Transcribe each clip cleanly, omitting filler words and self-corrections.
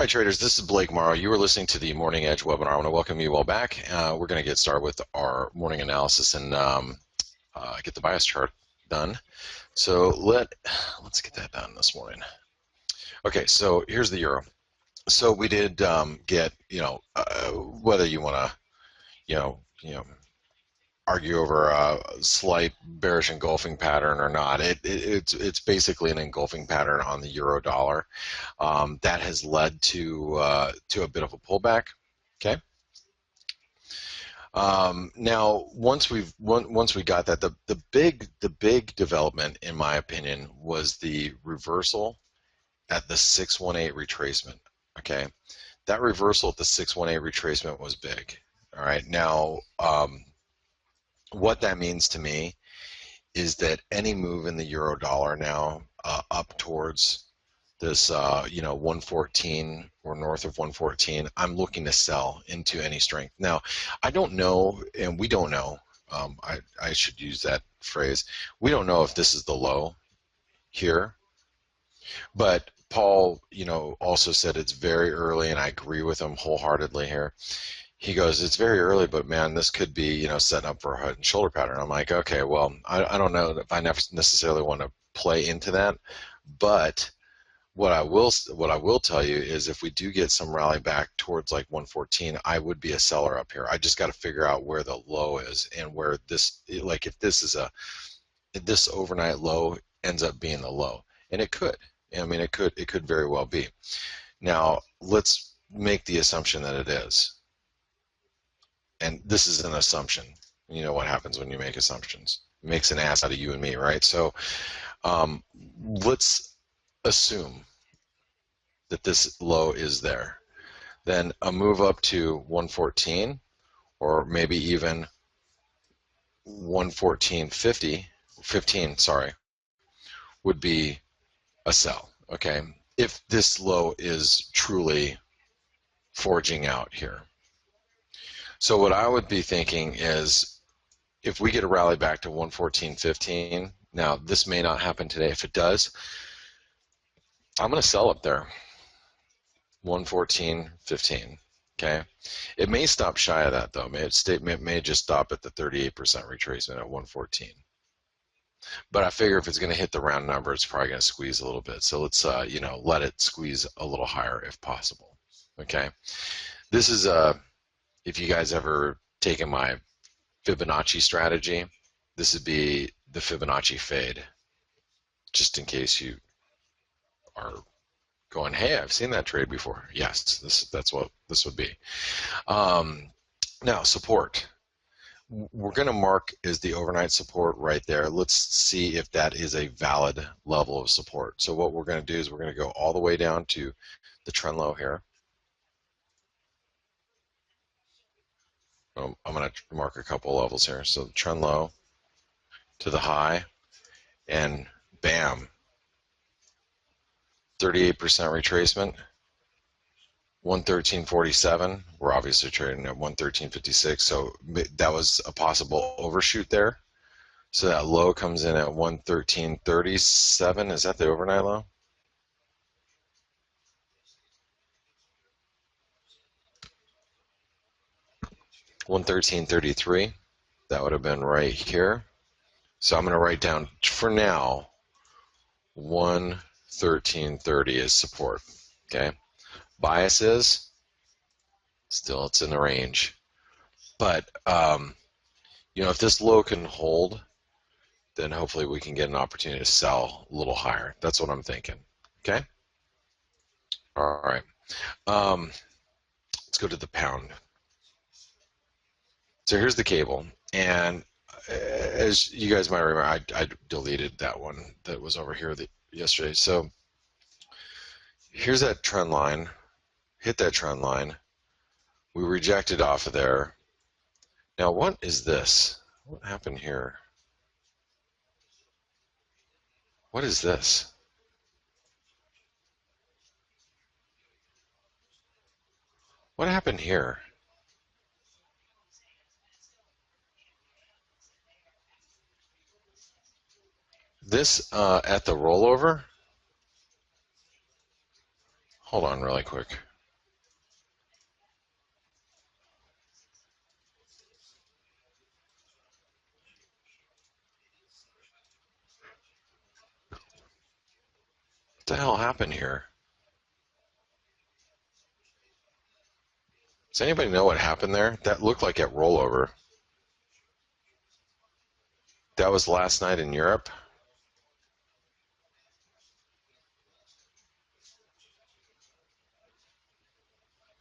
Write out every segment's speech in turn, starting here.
Hi traders, this is Blake Morrow. You are listening to the Morning Edge webinar. I want to welcome you all back. We're going to get started with our morning analysis and get the bias chart done. So let's get that done this morning. Okay, so here's the euro. So we did get, whether you want to, argue over a slight bearish engulfing pattern or not, it's basically an engulfing pattern on the euro dollar that has led to a bit of a pullback. Okay. Now once we got that, the big development in my opinion was the reversal at the 618 retracement. Okay, that reversal at the 618 retracement was big. All right, now what that means to me is that any move in the euro dollar now up towards this 114 or north of 114, I'm looking to sell into any strength. Now I don't know, and we don't know, I should use that phrase, we don't know if this is the low here, but Paul also said it's very early, and I agree with him wholeheartedly here. He goes, it's very early, but man, this could be, setting up for a head and shoulder pattern. I'm like, okay, well, I don't know if I necessarily want to play into that, but what I will tell you is if we do get some rally back towards like 114, I would be a seller up here. I just got to figure out where the low is and where this, like if this overnight low ends up being the low, and it could. I mean, it could very well be. Now let's make the assumption that it is. And this is an assumption. You know what happens when you make assumptions. It makes an ass out of you and me, right? So let's assume that this low is there. Then a move up to 114, or maybe even 114.15, sorry, would be a sell, okay? If this low is truly forging out here. So what I would be thinking is if we get a rally back to 114.15, now this may not happen today. If it does, I'm going to sell up there, 114.15, okay? It may stop shy of that though. It may just stop at the 38% retracement at 114. But I figure if it's going to hit the round number, it's probably going to squeeze a little bit. So let's, let it squeeze a little higher if possible, okay? This is if you guys ever taken my Fibonacci strategy, this would be the Fibonacci fade, just in case you are going, hey, I've seen that trade before. Yes, that's what this would be. Now support, we're going to mark as the overnight support right there. Let's see if that is a valid level of support. So what we're going to do is we're going to go all the way down to the trend low here. I'm going to mark a couple levels here. So the trend low to the high, and bam, 38% retracement, 113.47. We're obviously trading at 113.56, so that was a possible overshoot there. So that low comes in at 113.37. Is that the overnight low? $113.33, that would have been right here. So I'm going to write down for now 113.30 is support. Okay, bias is still, it's in the range, but if this low can hold, then hopefully we can get an opportunity to sell a little higher. That's what I'm thinking. Okay, all right, let's go to the pound. So here's the cable, and as you guys might remember, I deleted that one that was over here yesterday. So here's that trend line, hit that trend line. We rejected off of there. Now what is this? What happened here? What is this? What happened here? This at the rollover? Hold on really quick. the hell happened here? Does anybody know what happened there? That looked like at rollover. That was last night in Europe.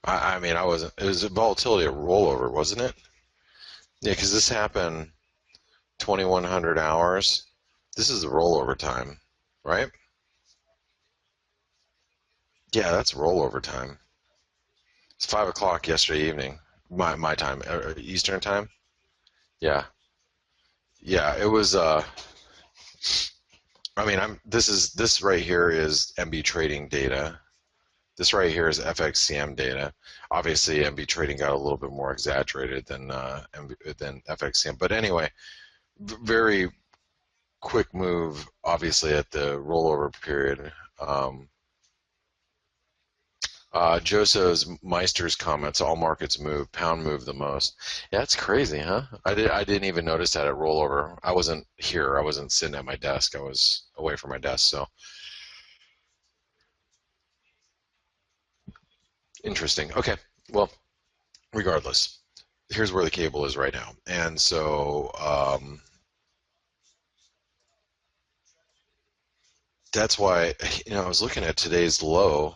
I mean, I wasn't. It was a volatility at rollover, wasn't it? Yeah, because this happened 2100 hours. This is the rollover time, right? Yeah, that's rollover time. It's 5 o'clock yesterday evening, my time, Eastern time. Yeah, yeah. It was. I mean, this right here is MB trading data. This right here is FXCM data. Obviously, MB trading got a little bit more exaggerated than than FXCM, but anyway, very quick move. Obviously, at the rollover period. Joso's Meister's comments: all markets move, pound move the most. Yeah, that's crazy, huh? I didn't even notice that at rollover. I wasn't here. I wasn't sitting at my desk. I was away from my desk. So interesting. Okay. Well, regardless, here's where the cable is right now. And so that's why, I was looking at today's low.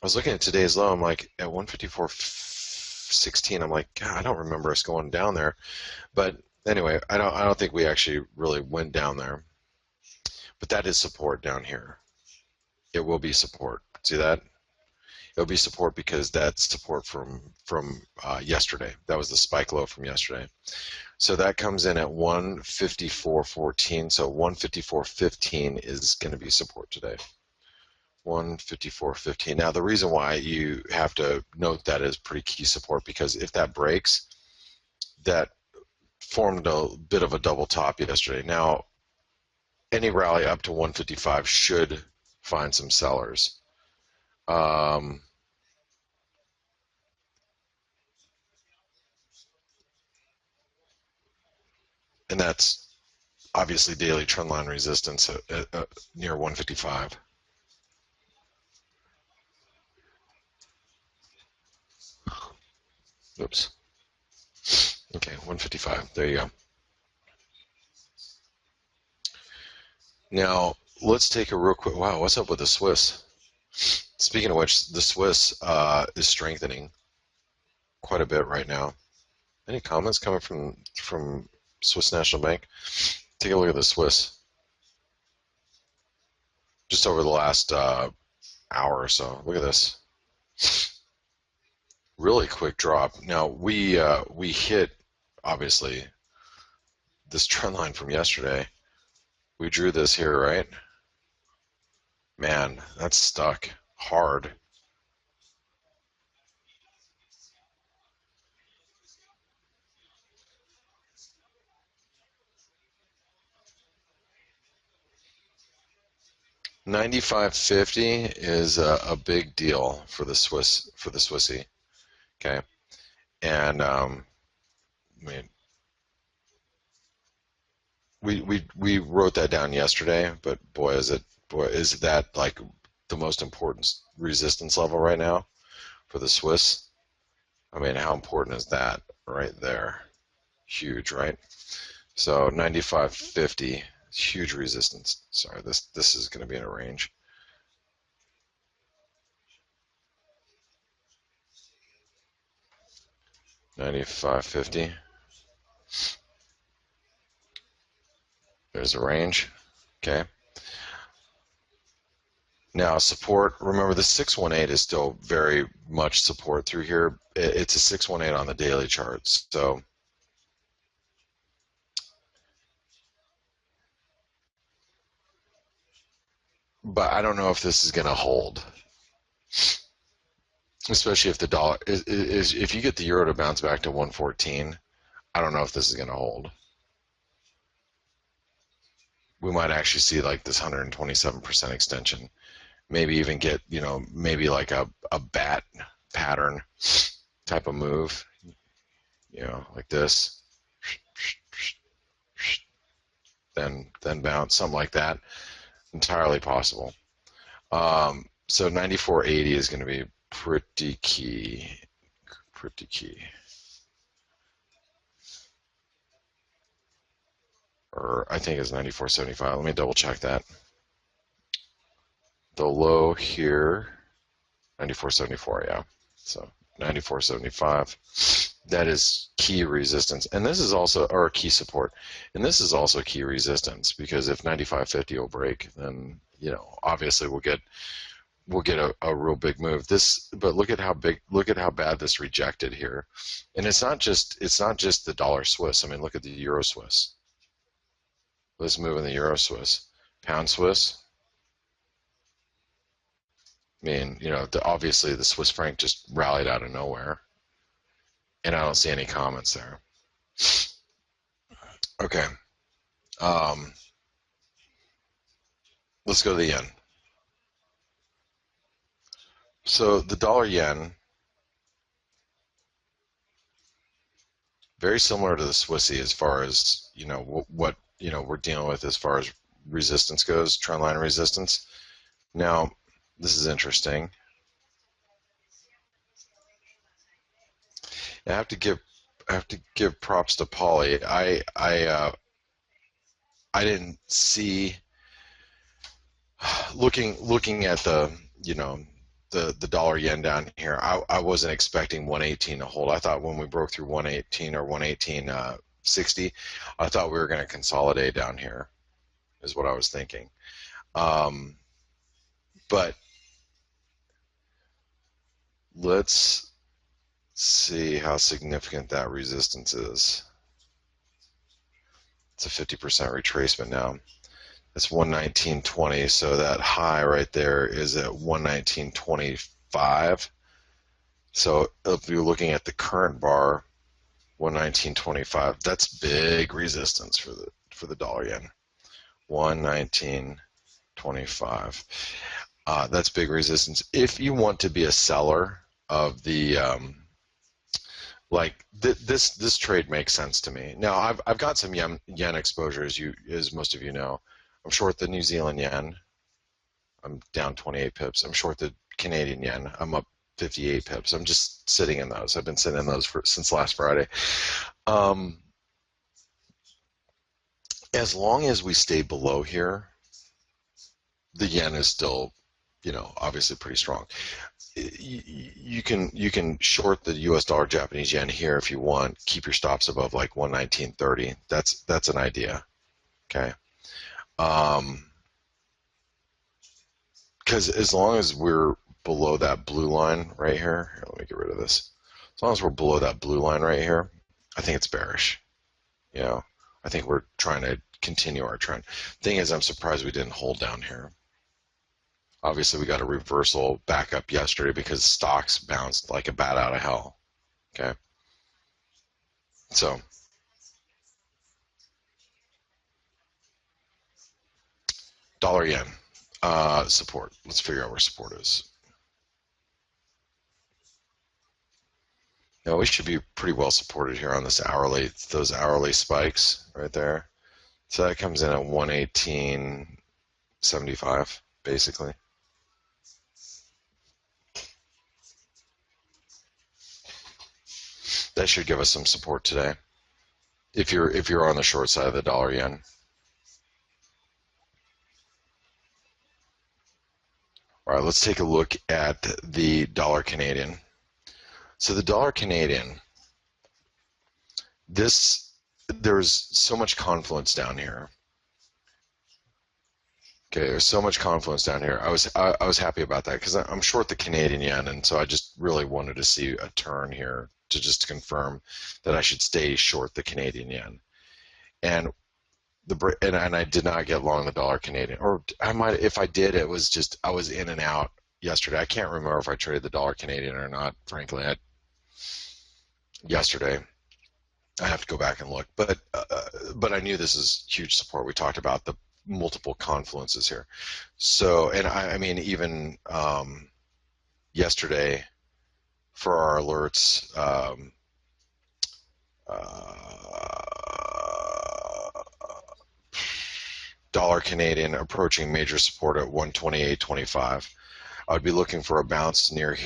I was looking at today's low. I'm like, at 154.16. I'm like, God, I don't remember us going down there. But anyway, I don't think we actually really went down there. But that is support down here. It will be support. See that? It'll be support because that's support from yesterday. That was the spike low from yesterday. So that comes in at 154.14. So 154.15 is going to be support today. 154.15. Now the reason why you have to note that is pretty key support, because if that breaks, that formed a bit of a double top yesterday. Now any rally up to 155 should find some sellers. And that's obviously daily trendline resistance near 155. Oops. Okay, 155. There you go. Now let's take a real quick. Wow, what's up with the Swiss? Speaking of which, the Swiss is strengthening quite a bit right now. Any comments coming from Swiss National Bank? Take a look at the Swiss. Just over the last hour or so. Look at this. Really quick drop. Now we hit, obviously, this trend line from yesterday. We drew this here, right? Man, that's stuck hard. $95.50 is a big deal for the Swissy. Okay, and I mean, we wrote that down yesterday, but boy, is that like the most important resistance level right now for the Swiss? I mean, how important is that right there? Huge, right? So 95.50, huge resistance. Sorry, this is going to be in a range. $95.50. There's a range. Okay. Now support, remember the 618 is still very much support through here. It's a 618 on the daily charts. So but I don't know if this is going to hold, especially if the dollar is if you get the euro to bounce back to 114. I don't know if this is going to hold. We might actually see like this 127% extension. Maybe even get, maybe like a bat pattern type of move, like this, then bounce, something like that. Entirely possible. So 94.80 is going to be pretty key. Pretty key. Or I think it's 94.75. Let me double check that. The low here, 94.74, yeah. So 94.75. That is key resistance. And this is also, or key support. And this is also key resistance, because if 95.50 will break, then, you know, obviously we'll get a real big move. But look at how bad this rejected here. And it's not just the dollar Swiss. I mean, look at the Euro Swiss. Let's move in the Euro Swiss. Pound Swiss. I mean, you know, obviously the Swiss franc just rallied out of nowhere. And I don't see any comments there. Okay. Let's go to the yen. So the dollar yen, very similar to the Swissy as far as, you know, what you know we're dealing with as far as resistance goes, trendline resistance. Now, this is interesting. I have to give props to Polly. I didn't see, looking at the, you know, the dollar yen down here, I wasn't expecting 118 to hold. I thought when we broke through 118 or 118.60, I thought we were going to consolidate down here, is what I was thinking. But let's see how significant that resistance is. It's a 50% retracement now. It's 119.20, so that high right there is at 119.25. So if you're looking at the current bar, 119.25, that's big resistance for the dollar yen. 119.25. That's big resistance. If you want to be a seller of the this trade makes sense to me. Now I've got some yen exposure, as most of you know. I'm short the New Zealand yen. I'm down 28 pips. I'm short the Canadian yen. I'm up 58 pips. I'm just sitting in those. I've been sitting in those since last Friday. As long as we stay below here, the yen is still, you know, obviously pretty strong. You can short the U.S. dollar Japanese yen here if you want. Keep your stops above like 119.30. That's an idea. Okay. Because as long as we're below that blue line right here, let me get rid of this. As long as we're below that blue line right here, I think it's bearish. You know, I think we're trying to continue our trend. Thing is, I'm surprised we didn't hold down here. Obviously, we got a reversal back up yesterday because stocks bounced like a bat out of hell. Okay, so dollar yen support. Let's figure out where support is. Now we should be pretty well supported here on this hourly, those hourly spikes right there. So that comes in at 118.75 basically. That should give us some support today if you're on the short side of the dollar yen. All right, let's take a look at the dollar Canadian. So the dollar Canadian, there's so much confluence down here. Okay, there's so much confluence down here. I was happy about that because I'm short the Canadian yen, and so I just really wanted to see a turn here to just confirm that I should stay short the Canadian yen. And I did not get long the dollar Canadian, or I might, if I did, it was just I was in and out yesterday. I can't remember if I traded the dollar Canadian or not, frankly. Yesterday, I have to go back and look, but I knew this is huge support. We talked about the multiple confluences here. So, and I mean, even yesterday for our alerts, dollar Canadian approaching major support at 128.25. I would be looking for a bounce near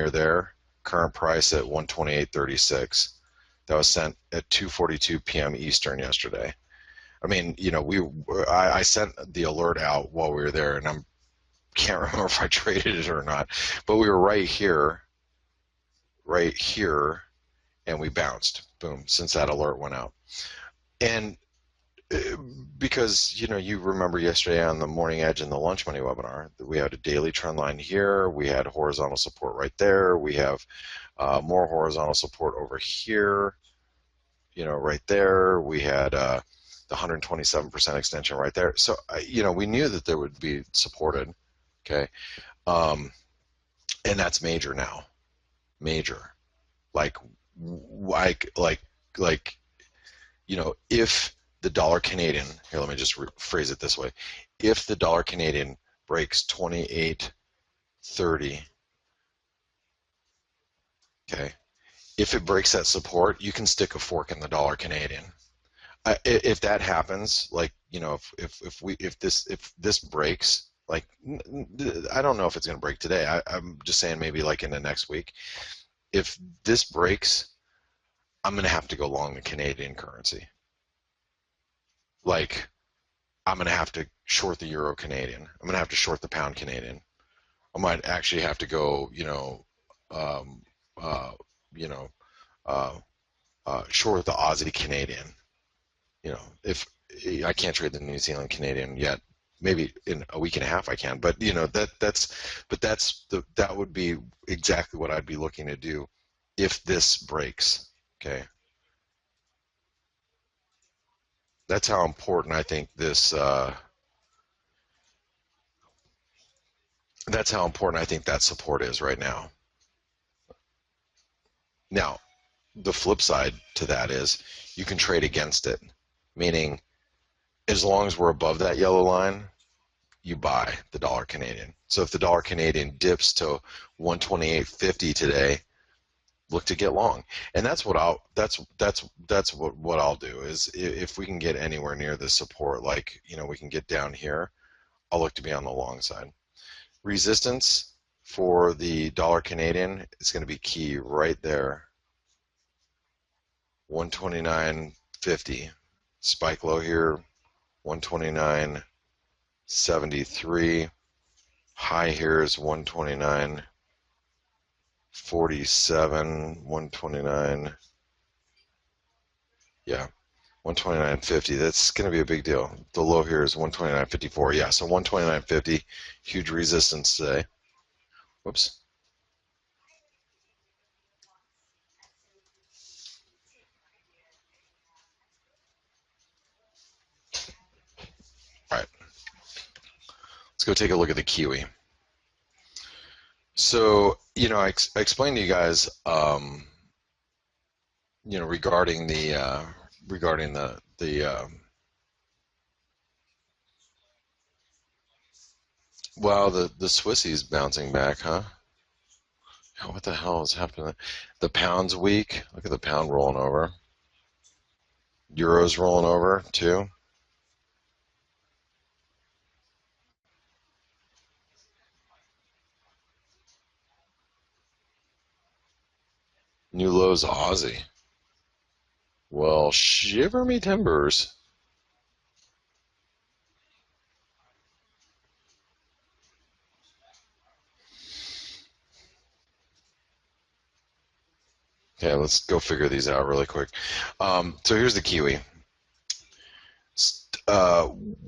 there. Current price at 128.36. That was sent at 2:42 p.m. Eastern yesterday. I mean, you know, I sent the alert out while we were there, and I can't remember if I traded it or not, but we were right here, and we bounced. Boom, since that alert went out. And because, you know, you remember yesterday on the Morning Edge and the Lunch Money webinar, we had a daily trend line here, we had horizontal support right there, we have more horizontal support over here, you know, right there, we had the 127% extension right there. So, you know, we knew that there would be supported, okay? And that's major now, major. Like, you know, if the dollar Canadian, here, let me just phrase it this way. If the dollar Canadian breaks 28.30, okay, if it breaks that support, you can stick a fork in the dollar Canadian. If that happens, like, you know, if this breaks, like, I don't know if it's going to break today. I'm just saying maybe like in the next week. If this breaks, I'm going to have to go long the Canadian currency. Like, I'm going to have to short the euro Canadian. I'm going to have to short the pound Canadian. I might actually have to go, you know, short the Aussie Canadian. You know, if I can't trade the New Zealand Canadian yet, maybe in a week and a half I can. But you know, that would be exactly what I'd be looking to do if this breaks. Okay. That's how important I think this. That's how important I think that support is right now. Now, the flip side to that is you can trade against it, meaning as long as we're above that yellow line, you buy the dollar Canadian. So if the dollar Canadian dips to 128.50 today, look to get long. And that's what I'll do is if we can get anywhere near the support, like, you know, we can get down here, I'll look to be on the long side. Resistance for the dollar Canadian is going to be key right there. 129.50. Spike low here, 129.73. High here is 129.47. 129. Yeah, 129.50. That's going to be a big deal. The low here is 129.54. Yeah, so 129.50. Huge resistance today. Whoops. All right. Let's go take a look at the Kiwi. So, you know, I explained to you guys, you know, regarding the wow, the Swissie's bouncing back, huh? What the hell is happening? The pound's weak. Look at the pound rolling over. Euro's rolling over too. New lows Aussie. Well, shiver me timbers. Okay, let's go figure these out really quick. So here's the Kiwi.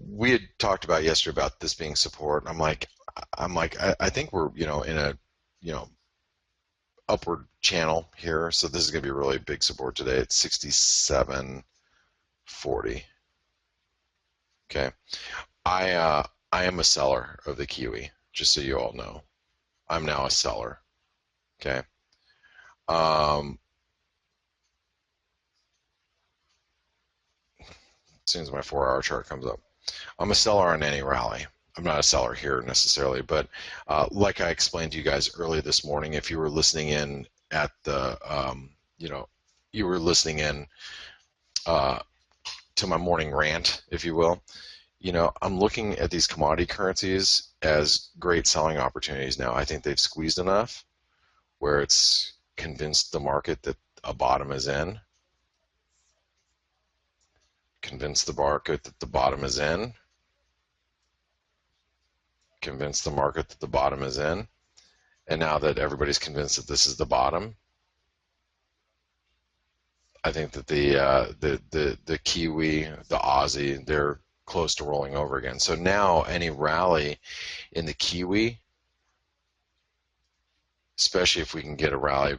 We had talked about yesterday about this being support. I'm like, I think we're, you know, in a, you know, upward channel here. So this is going to be a really big support today. It's 67.40. Okay, I am a seller of the Kiwi, just so you all know. I'm now a seller. Okay. As soon as my 4-hour chart comes up, I'm a seller on any rally. I'm not a seller here necessarily, but like I explained to you guys earlier this morning, if you were listening in at the, you know, you were listening in to my morning rant, if you will, I'm looking at these commodity currencies as great selling opportunities now. I think they've squeezed enough where it's convinced the market that a bottom is in, convinced the market that the bottom is in, convinced the market that the bottom is in, and now that everybody's convinced that this is the bottom, I think that the Kiwi, the Aussie, they're close to rolling over again. So now any rally in the Kiwi, especially if we can get a rally,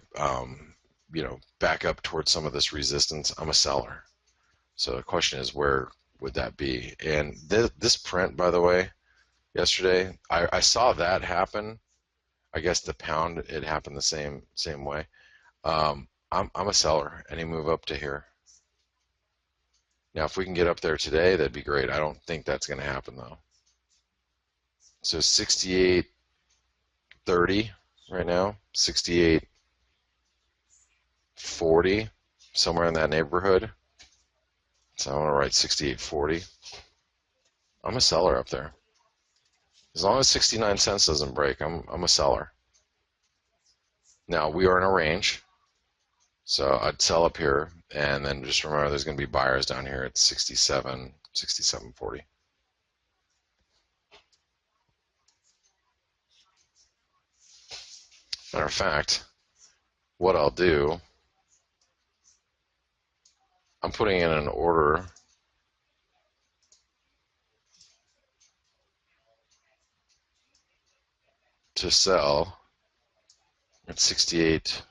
back up towards some of this resistance, I'm a seller. So the question is, where would that be? And this print, by the way, yesterday, I saw that happen. I guess the pound, it happened the same way. I'm a seller. Any move up to here. Now, if we can get up there today, that'd be great. I don't think that's going to happen, though. So 68.30 right now, 68.40, somewhere in that neighborhood. So I'm going to write 68.40. I'm a seller up there. As long as 69 cents doesn't break, I'm a seller. Now, we are in a range. So I'd sell up here, and then just remember there's going to be buyers down here at 67, 67.40. Matter of fact, what I'll do, I'm putting in an order to sell at 68.36.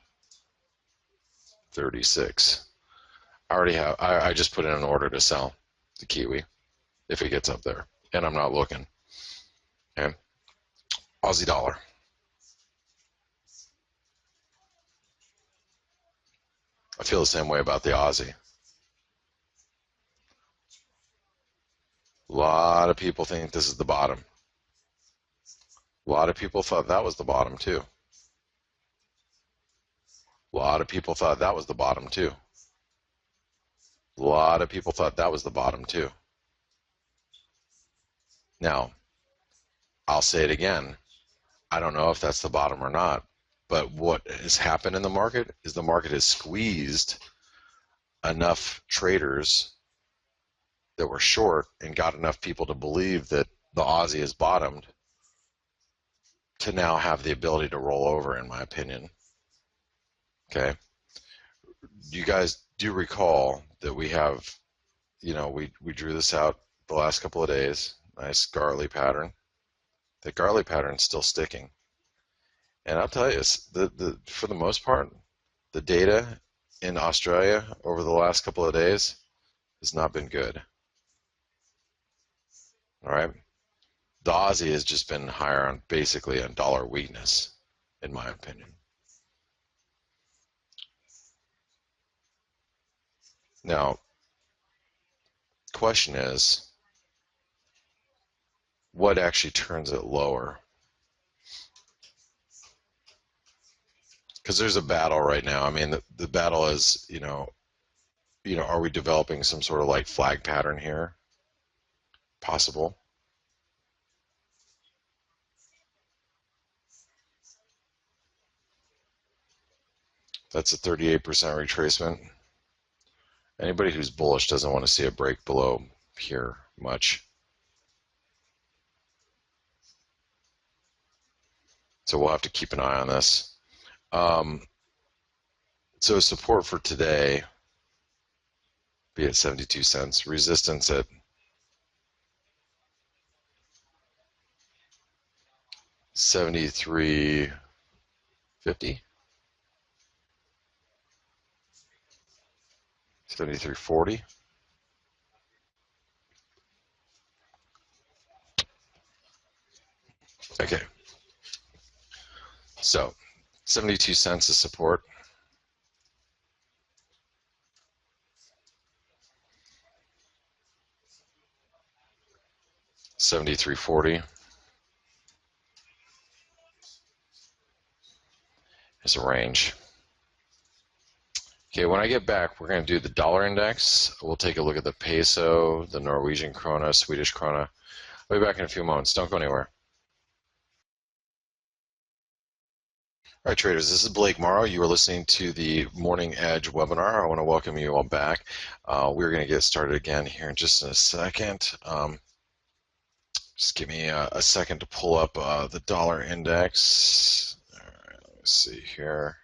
I just put in an order to sell the Kiwi if it gets up there, and I'm not looking. Okay, Aussie dollar. I feel the same way about the Aussie. A lot of people think this is the bottom. A lot of people thought that was the bottom too. A lot of people thought that was the bottom too. A lot of people thought that was the bottom too. Now, I'll say it again. I don't know if that's the bottom or not, but what has happened in the market is the market has squeezed enough traders that were short and got enough people to believe that the Aussie has bottomed to now have the ability to roll over, in my opinion. Okay. You guys do recall that we have, we drew this out the last couple of days. Nice Gartley pattern. The Gartley pattern is still sticking. And I'll tell you, for the most part, the data in Australia over the last couple of days has not been good. All right. The Aussie has just been higher on basically on dollar weakness, in my opinion. Now, question is, what actually turns it lower? Because there's a battle right now. I mean, the battle is, are we developing some sort of like flag pattern here? Possible. That's a 38% retracement. Anybody who's bullish doesn't want to see a break below here much. So we'll have to keep an eye on this. So support for today be at 72 cents. Resistance at 73.50. 73.40. Okay. So 72 cents is support. 73.40 is a range. Okay, when I get back, we're going to do the dollar index. We'll take a look at the peso, the Norwegian krona, Swedish krona. I'll be back in a few moments. Don't go anywhere. All right, traders, this is Blake Morrow. You are listening to the Morning Edge webinar. I want to welcome you all back. We're going to get started again here in just a second. Just give me a second to pull up the dollar index. All right, let me see here.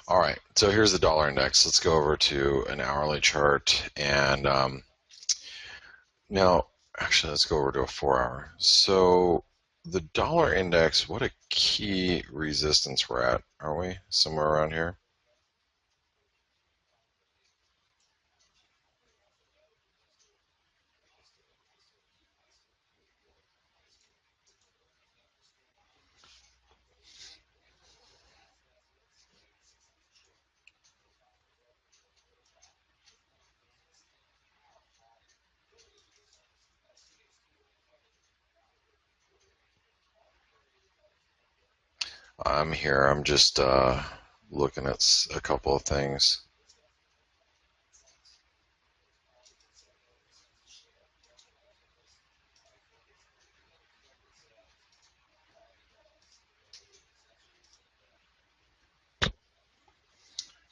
All right, so here's the dollar index. Let's go over to an hourly chart, and now, actually, let's go over to a 4-hour. So the dollar index, what a key resistance we're at, aren't we? Somewhere around here. I'm here. I'm just looking at a couple of things.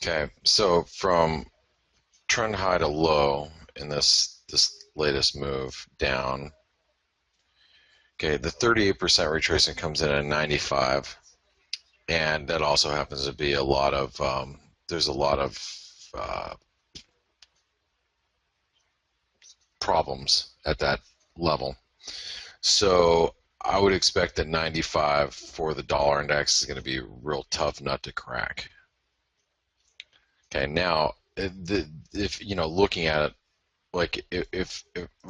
Okay, so from trend high to low in this latest move down. Okay, the 38% retracement comes in at 95, and that also happens to be a lot of there's a lot of problems at that level. So I would expect that 95 for the dollar index is going to be a real tough nut to crack. Okay, now if you know, looking at it, like if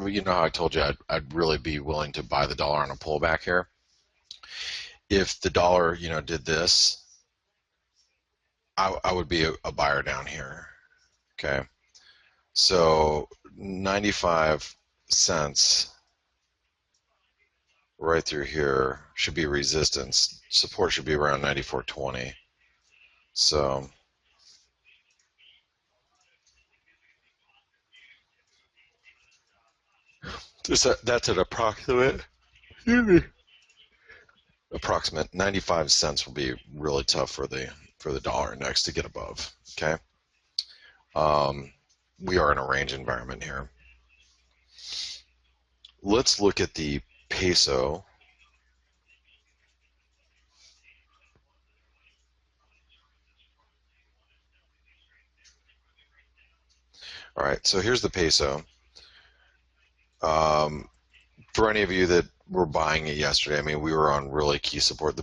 you know how I told you I'd really be willing to buy the dollar on a pullback here. If the dollar, you know, did this, I would be a buyer down here. Okay, so 95 cents right through here should be resistance. Support should be around 94.20. So that's an approximate 95 cents will be really tough for the dollar index to get above. Okay, we are in a range environment here. Let's look at the peso. All right, so here's the peso. For any of you that were buying it yesterday, I mean, we were on really key support.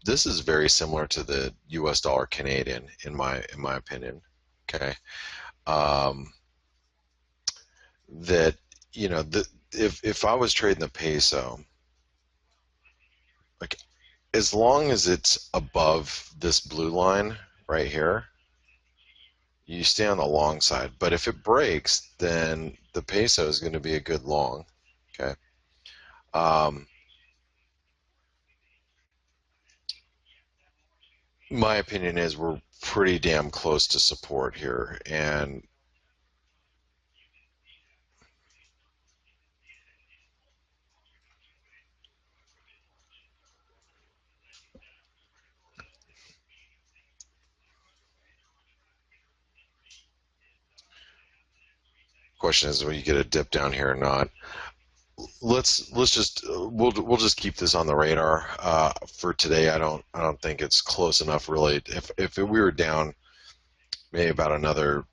This is very similar to the U.S. dollar Canadian, in my opinion. Okay, that, you know, if I was trading the peso, like, as long as it's above this blue line right here, you stay on the long side. But if it breaks, then the peso is going to be a good long. Okay. My opinion is we're pretty damn close to support here, and question is, will you get a dip down here or not? Let's just we'll just keep this on the radar for today. I don't think it's close enough, really. If we were down maybe about another,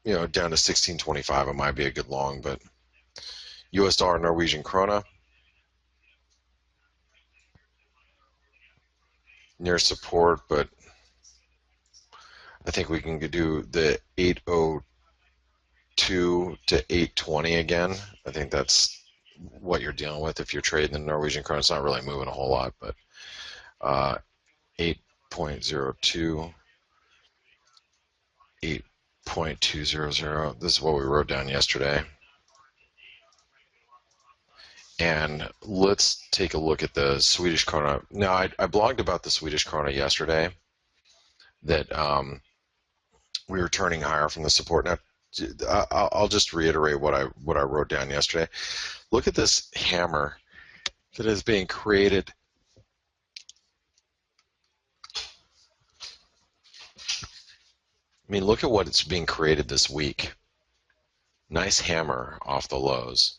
you know, down to 16.25, it might be a good long. But U.S. dollar, Norwegian krona near support, but I think we can do the 802 to 820 again. I think that's what you're dealing with if you're trading the Norwegian krona. It's not really moving a whole lot, but 8.02, 8.200. This is what we wrote down yesterday. And let's take a look at the Swedish krona. Now, I blogged about the Swedish krona yesterday, that we were turning higher from the support. Now, I'll just reiterate what I wrote down yesterday. Look at this hammer that is being created. I mean, look at what it's being created this week. Nice hammer off the lows.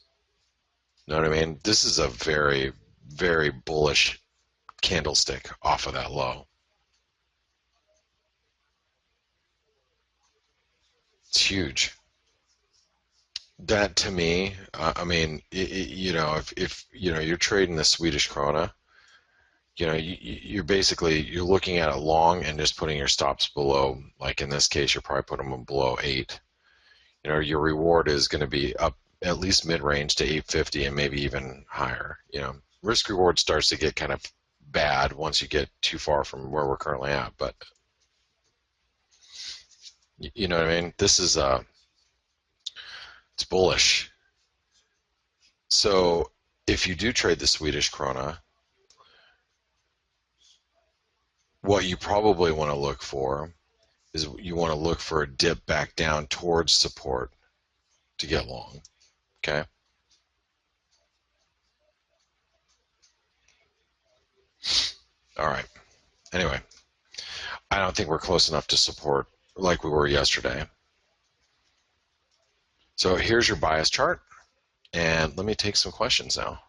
You know what I mean? This is a very, very bullish candlestick off of that low. It's huge. That to me, I mean, you know, if you know you're trading the Swedish krona, you know, you're basically you're looking at it long and just putting your stops below. Like in this case, you're probably putting them below 8. You know, your reward is going to be up at least mid-range to 850 and maybe even higher. You know, risk reward starts to get kind of bad once you get too far from where we're currently at. But you know what I mean? This is it's bullish. So if you do trade the Swedish krona, what you probably want to look for is you want to look for a dip back down towards support to get long. Okay. All right. Anyway, I don't think we're close enough to support like we were yesterday. So here's your bias chart, and let me take some questions now.